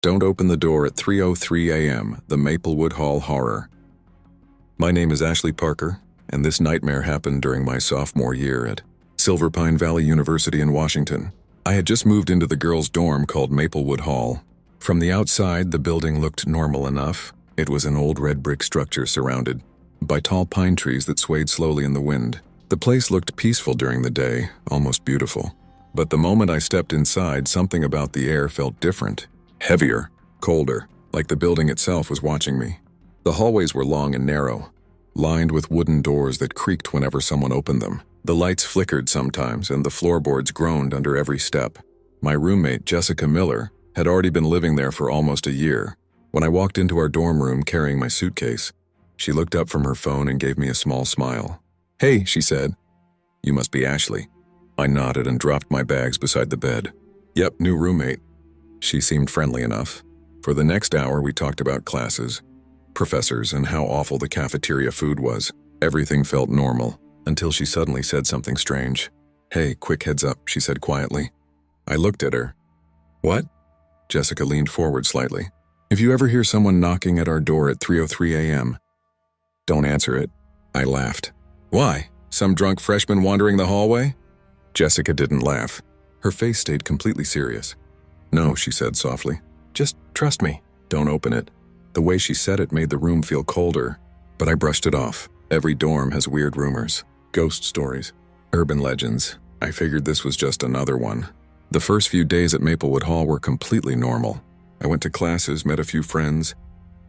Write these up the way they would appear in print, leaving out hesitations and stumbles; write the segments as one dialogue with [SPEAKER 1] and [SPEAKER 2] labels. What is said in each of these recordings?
[SPEAKER 1] Don't open the door at 3:03 a.m., the Maplewood Hall horror. My name is Ashley Parker, and this nightmare happened during my sophomore year at Silver Pine Valley University in Washington. I had just moved into the girls' dorm called Maplewood Hall. From the outside, the building looked normal enough. It was an old red brick structure surrounded by tall pine trees that swayed slowly in the wind. The place looked peaceful during the day, almost beautiful. But the moment I stepped inside, something about the air felt different. Heavier, colder, like the building itself was watching me. The hallways were long and narrow, lined with wooden doors that creaked whenever someone opened them. The lights flickered sometimes, and the floorboards groaned under every step. My roommate, Jessica Miller, had already been living there for almost a year. When I walked into our dorm room carrying my suitcase, she looked up from her phone and gave me a small smile. "Hey," she said. "You must be Ashley." I nodded and dropped my bags beside the bed. "Yep, new roommate." She seemed friendly enough. For the next hour, we talked about classes, professors, and how awful the cafeteria food was. Everything felt normal, until she suddenly said something strange. "Hey, quick heads up," she said quietly. I looked at her. "What?" Jessica leaned forward slightly. "If you ever hear someone knocking at our door at 3:03 a.m., don't answer it." I laughed. "Why? Some drunk freshman wandering the hallway?" Jessica didn't laugh. Her face stayed completely serious. "No," she said softly. "Just trust me. Don't open it." The way she said it made the room feel colder, but I brushed it off. Every dorm has weird rumors, ghost stories, urban legends. I figured this was just another one. The first few days at Maplewood Hall were completely normal. I went to classes, met a few friends,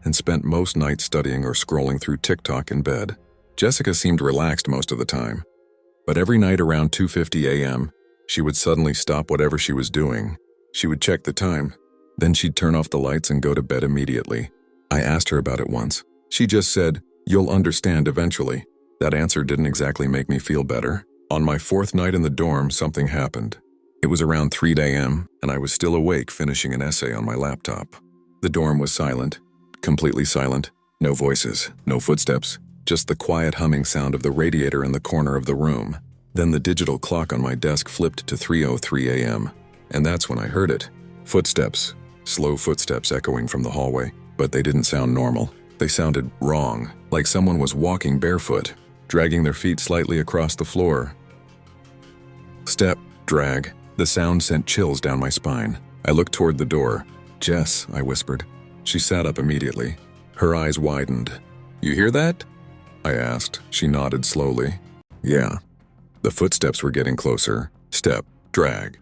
[SPEAKER 1] and spent most nights studying or scrolling through TikTok in bed. Jessica seemed relaxed most of the time, but every night around 2:50 a.m., she would suddenly stop whatever she was doing. She would check the time, then she'd turn off the lights and go to bed immediately. I asked her about it once. She just said, "You'll understand eventually." That answer didn't exactly make me feel better. On my fourth night in the dorm, something happened. It was around 3 a.m., and I was still awake finishing an essay on my laptop. The dorm was silent, completely silent. No voices, no footsteps, just the quiet humming sound of the radiator in the corner of the room. Then the digital clock on my desk flipped to 3:03 a.m., and that's when I heard it. Footsteps, slow footsteps echoing from the hallway, but they didn't sound normal. They sounded wrong, like someone was walking barefoot, dragging their feet slightly across the floor. Step, drag. The sound sent chills down my spine. I looked toward the door. "Jess," I whispered. She sat up immediately. Her eyes widened. "You hear that?" I asked. She nodded slowly. "Yeah." The footsteps were getting closer. Step, drag.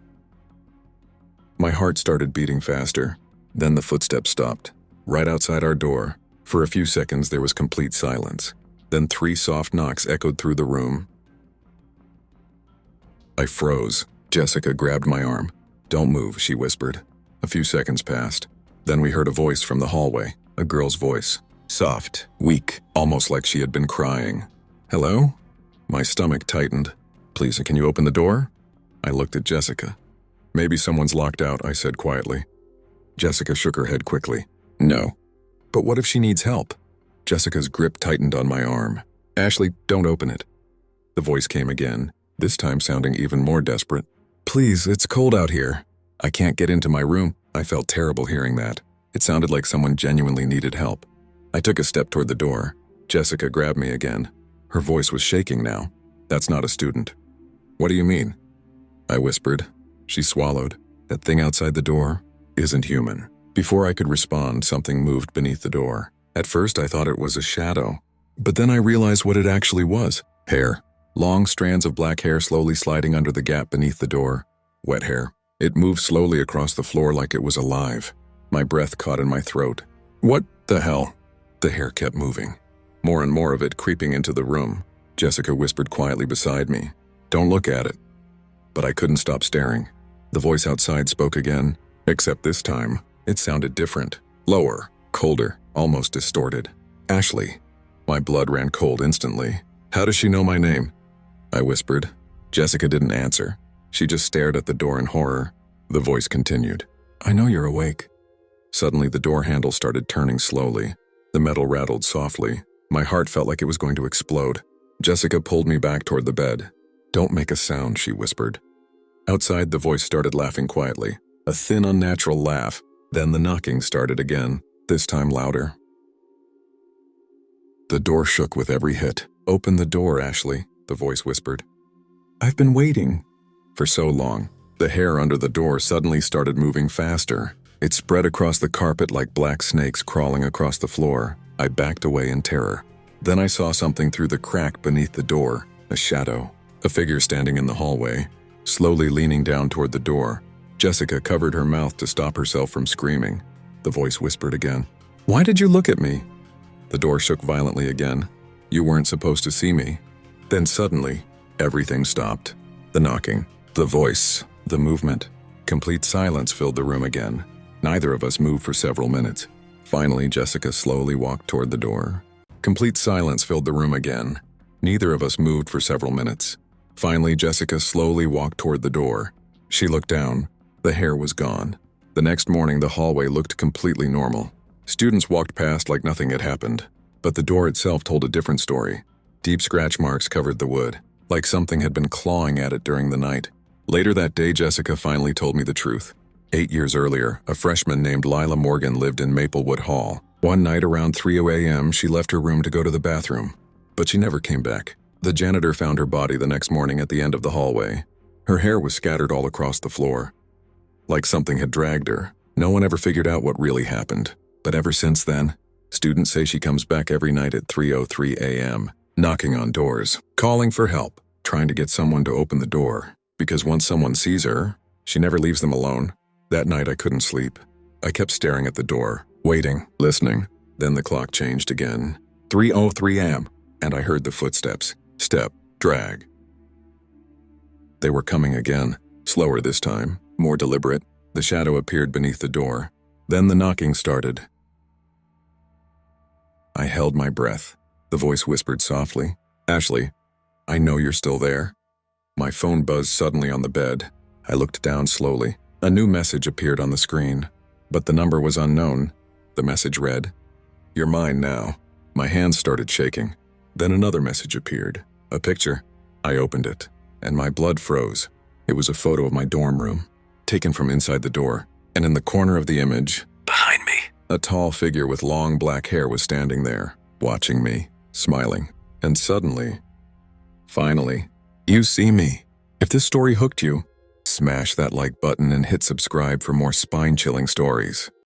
[SPEAKER 1] My heart started beating faster. Then the footsteps stopped, right outside our door. For a few seconds, there was complete silence. Then 3 soft knocks echoed through the room. I froze. Jessica grabbed my arm. "Don't move," she whispered. A few seconds passed. Then we heard a voice from the hallway, a girl's voice. Soft, weak, almost like she had been crying. "Hello?" My stomach tightened. "Please, can you open the door?" I looked at Jessica. "Maybe someone's locked out," I said quietly. Jessica shook her head quickly. "No." "But what if she needs help?" Jessica's grip tightened on my arm. "Ashley, don't open it." The voice came again, this time sounding even more desperate. "Please, it's cold out here. I can't get into my room." I felt terrible hearing that. It sounded like someone genuinely needed help. I took a step toward the door. Jessica grabbed me again. Her voice was shaking now. "That's not a student." "What do you mean?" I whispered. She swallowed. "That thing outside the door isn't human." Before I could respond, something moved beneath the door. At first, I thought it was a shadow, but then I realized what it actually was. Hair. Long strands of black hair slowly sliding under the gap beneath the door. Wet hair. It moved slowly across the floor like it was alive. My breath caught in my throat. "What the hell?" The hair kept moving. More and more of it creeping into the room. Jessica whispered quietly beside me. "Don't look at it." But I couldn't stop staring. The voice outside spoke again, except this time, it sounded different. Lower, colder, almost distorted. "Ashley." My blood ran cold instantly. "How does she know my name?" I whispered. Jessica didn't answer. She just stared at the door in horror. The voice continued. "I know you're awake." Suddenly, the door handle started turning slowly. The metal rattled softly. My heart felt like it was going to explode. Jessica pulled me back toward the bed. "Don't make a sound," she whispered. Outside, the voice started laughing quietly. A thin, unnatural laugh, Then the knocking started again, this time louder. The door shook with every hit. "Open the door, Ashley," the voice whispered. "I've been waiting." For so long, the hair under the door suddenly started moving faster. It spread across the carpet like black snakes crawling across the floor. I backed away in terror. Then I saw something through the crack beneath the door, a shadow, a figure standing in the hallway, slowly leaning down toward the door. Jessica covered her mouth to stop herself from screaming. The voice whispered again, "Why did you look at me?" The door shook violently again. "You weren't supposed to see me." Then suddenly, everything stopped. The knocking, the voice, the movement. Complete silence filled the room again. Neither of us moved for several minutes. Finally, Jessica slowly walked toward the door. Complete silence filled the room again. Neither of us moved for several minutes. Finally, Jessica slowly walked toward the door. She looked down. The hair was gone. The next morning, the hallway looked completely normal. Students walked past like nothing had happened. But the door itself told a different story. Deep scratch marks covered the wood, like something had been clawing at it during the night. Later that day, Jessica finally told me the truth. 8 years earlier, a freshman named Lila Morgan lived in Maplewood Hall. One night around 3 a.m., she left her room to go to the bathroom, but she never came back. The janitor found her body the next morning at the end of the hallway. Her hair was scattered all across the floor, like something had dragged her. No one ever figured out what really happened, but ever since then, students say she comes back every night at 3:03 a.m., knocking on doors, calling for help, trying to get someone to open the door, because once someone sees her, she never leaves them alone. That night I couldn't sleep. I kept staring at the door, waiting, listening. Then the clock changed again. 3:03 a.m., and I heard the footsteps. Step, drag. They were coming again, slower this time, more deliberate. The shadow appeared beneath the door. Then the knocking started. I held my breath. The voice whispered softly, "Ashley, I know you're still there." My phone buzzed suddenly on the bed. I looked down slowly. A new message appeared on the screen, but the number was unknown. The message read, "You're mine now." My hands started shaking. Then another message appeared, a picture. I opened it, and my blood froze. It was a photo of my dorm room, taken from inside the door, and in the corner of the image, behind me, a tall figure with long black hair was standing there, watching me, smiling. And suddenly, finally, you see me. If this story hooked you, smash that like button and hit subscribe for more spine-chilling stories.